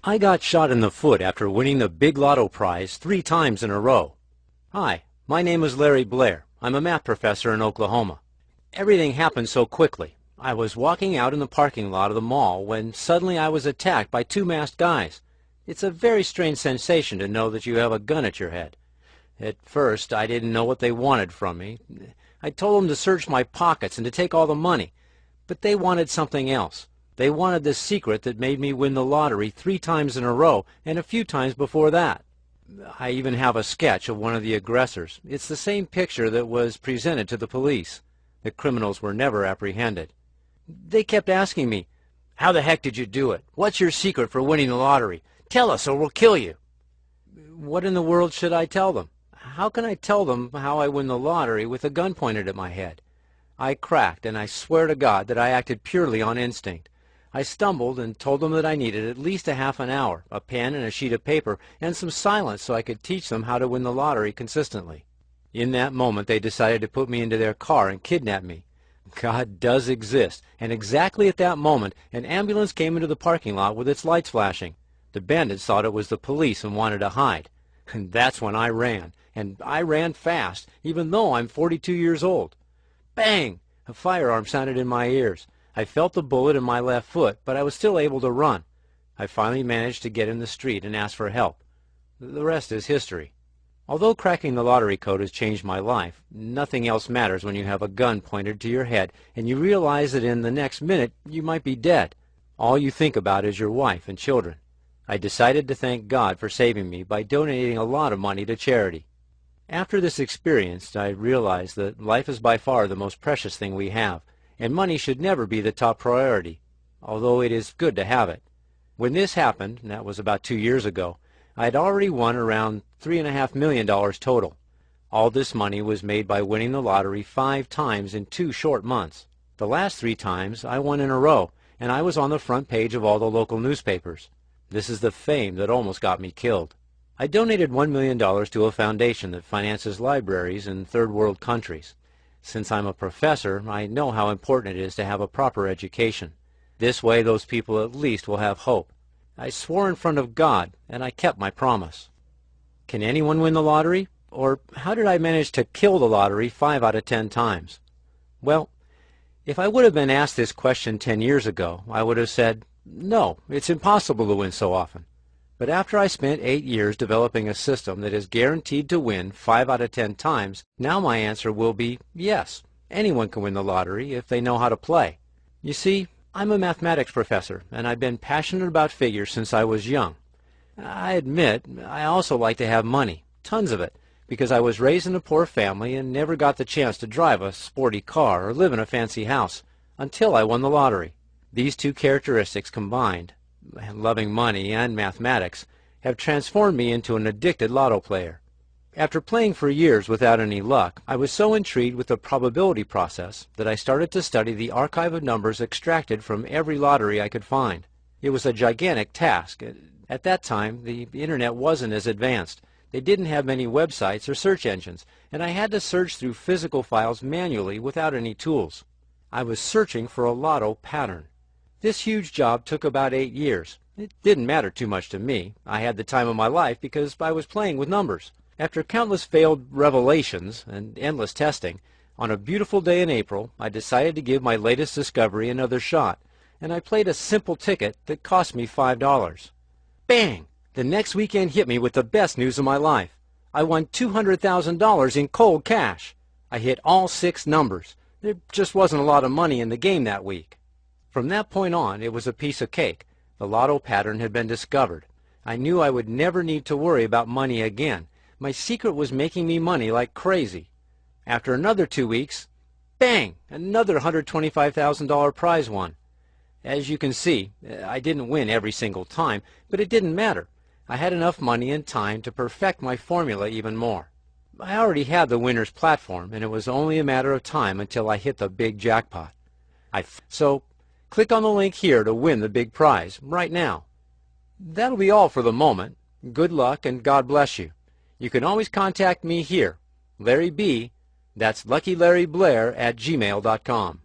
I got shot in the foot after winning the big lotto prize 3 times in a row. Hi, my name is Larry Blair. I'm a math professor in Oklahoma. Everything happened so quickly. I was walking out in the parking lot of the mall when suddenly I was attacked by 2 masked guys. It's a very strange sensation to know that you have a gun at your head. At first, I didn't know what they wanted from me. I told them to search my pockets and to take all the money. But they wanted something else. They wanted the secret that made me win the lottery 3 times in a row and a few times before that. I even have a sketch of one of the aggressors. It's the same picture that was presented to the police. The criminals were never apprehended. They kept asking me, "How the heck did you do it? What's your secret for winning the lottery? Tell us or we'll kill you." What in the world should I tell them? How can I tell them how I win the lottery with a gun pointed at my head? I cracked, and I swear to God that I acted purely on instinct. I stumbled and told them that I needed at least a half an hour, a pen and a sheet of paper, and some silence so I could teach them how to win the lottery consistently. In that moment, they decided to put me into their car and kidnap me. God does exist, and exactly at that moment, an ambulance came into the parking lot with its lights flashing. The bandits thought it was the police and wanted to hide. And that's when I ran, and I ran fast, even though I'm 42 years old. Bang! A firearm sounded in my ears. I felt the bullet in my left foot, but I was still able to run. I finally managed to get in the street and ask for help. The rest is history. Although cracking the lottery code has changed my life, nothing else matters when you have a gun pointed to your head and you realize that in the next minute you might be dead. All you think about is your wife and children. I decided to thank God for saving me by donating a lot of money to charity. After this experience, I realized that life is by far the most precious thing we have, and money should never be the top priority, although it is good to have it. When this happened, and that was about 2 years ago, I had already won around $3.5 million total. All this money was made by winning the lottery 5 times in 2 short months. The last 3 times I won in a row, and I was on the front page of all the local newspapers. This is the fame that almost got me killed. I donated $1 million to a foundation that finances libraries in third world countries. Since I'm a professor, I know how important it is to have a proper education. This way those people at least will have hope. I swore in front of God, and I kept my promise. Can anyone win the lottery? Or how did I manage to kill the lottery 5 out of 10 times? Well, if I would have been asked this question 10 years ago, I would have said, no, it's impossible to win so often. But after I spent 8 years developing a system that is guaranteed to win 5 out of 10 times, now my answer will be yes, anyone can win the lottery if they know how to play. You see, I'm a mathematics professor, and I've been passionate about figures since I was young. I admit I also like to have money, tons of it, because I was raised in a poor family and never got the chance to drive a sporty car or live in a fancy house until I won the lottery. These 2 characteristics combined, loving money and mathematics, have transformed me into an addicted lotto player. After playing for years without any luck, I was so intrigued with the probability process that I started to study the archive of numbers extracted from every lottery I could find. It was a gigantic task. At that time, the internet wasn't as advanced. They didn't have many websites or search engines, and I had to search through physical files manually without any tools. I was searching for a lotto pattern. This huge job took about 8 years. It didn't matter too much to me. I had the time of my life because I was playing with numbers. After countless failed revelations and endless testing, on a beautiful day in April, I decided to give my latest discovery another shot, and I played a simple ticket that cost me $5. Bang! The next weekend hit me with the best news of my life. I won $200,000 in cold cash. I hit all 6 numbers. There just wasn't a lot of money in the game that week. From that point on, it was a piece of cake. The lotto pattern had been discovered. I knew I would never need to worry about money again. My secret was making me money like crazy. After another 2 weeks, bang! Another $125,000 prize won. As you can see, I didn't win every single time, but it didn't matter. I had enough money and time to perfect my formula even more. I already had the winner's platform, and it was only a matter of time until I hit the big jackpot. So, click on the link here to win the big prize right now. That'll be all for the moment. Good luck and God bless you. You can always contact me here, Larry B. That's LuckyLarryBlair@gmail.com.